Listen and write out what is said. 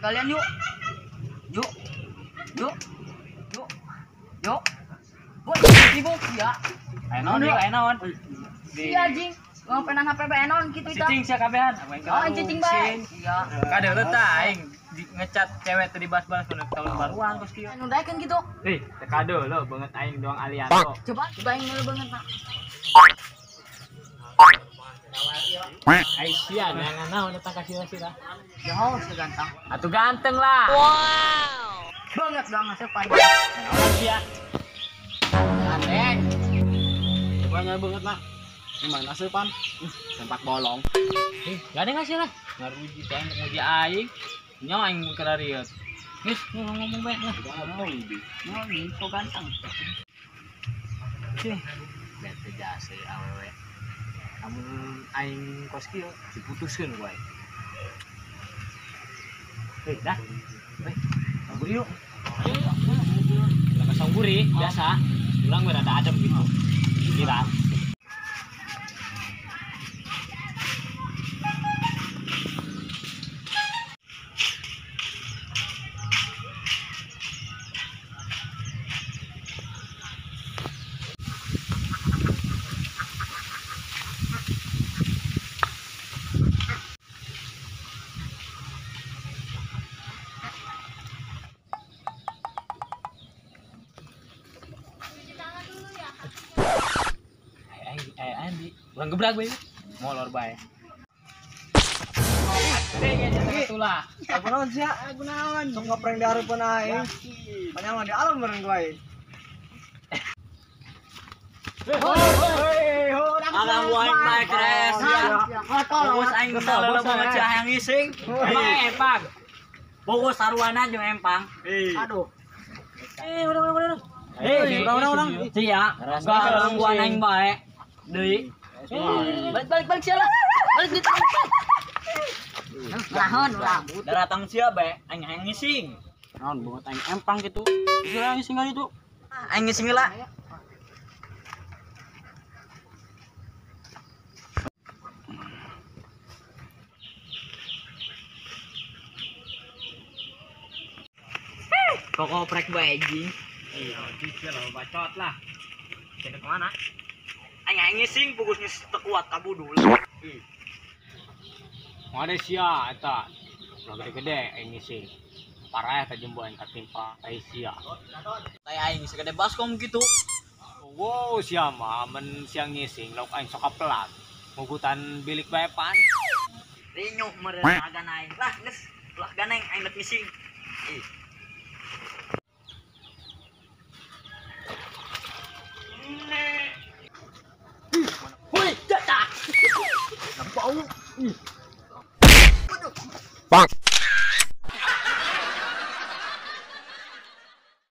sekalian yuk. Yuk. Yuk. Yuk. Yuk. Buat sibuk ya. Enon yuk, enon. Iya anjing. Ngapain HP enon gitu itu. Cicing sia kabehan. Oh, cicing bae. Iya. Kade teh tah aing ngecat cewek teh dibahas-bahas pada tahun baruan kos kieu. Anu daekeun gitu. Teh kade lo banget aing doang alianto. Coba yang dulu banget, Pak. Aisyah jangan naon eta kasih sih lah. Jauh segantang. Atuh ganteng lah. Wow. Banget dong sepan. Aisyah. Ganteng. Banyak banget lah. Gimana sepan? Sempak bolong. Gak ada ngasih lah. Ngaruji teh untuk nguji aing. Nya aing kerarieut. Geus ngomong bae lah. Ngomong so ganteng. Cih. Lihat jasa awewe. Namun aing kos kieu diputuskeun ku aing. Dah. Kabur yuk. Udah kesangguri biasa. Pulang berada adem gitu. Pikiran. Andi, ulang gebrak bae. Molor bae. Itulah. Aku naon sia? Aku naon? Sok ngeprank di hareupeun aing. Panjang mah di alam bareng ku aing. Alam wae bae kres. Fokus aing bisa leuleum banget cah yang ngising. Emang empang. Fokus saruanan jeung empang. Aduh. Udah. Udah. Sia. Gangguan aing bae. Deui. Balik sia lah. Balik di tempat. Lahon ulah. Daratang sia bae aing ngising. Naon banget aing empang gitu. Sira ngising kali itu. Aing ngising heula. Kok oprek bae anjing. Iya, gitu lah bacot lah. Kena kemana? Aing ngising pugusnya tekuat kabudul. Ngade sia eta. Ulah gede-gede aing ngising. Parah eta jemboan katimpa Aisyah. Taya aing segede baskom gitu. Wow, sia mah men siang ngising lauk aing sok kaplat. Mugutan bilik bae pan. Rinyuh meureun agan aing. Lah geus, ulah ganeng aing ngising.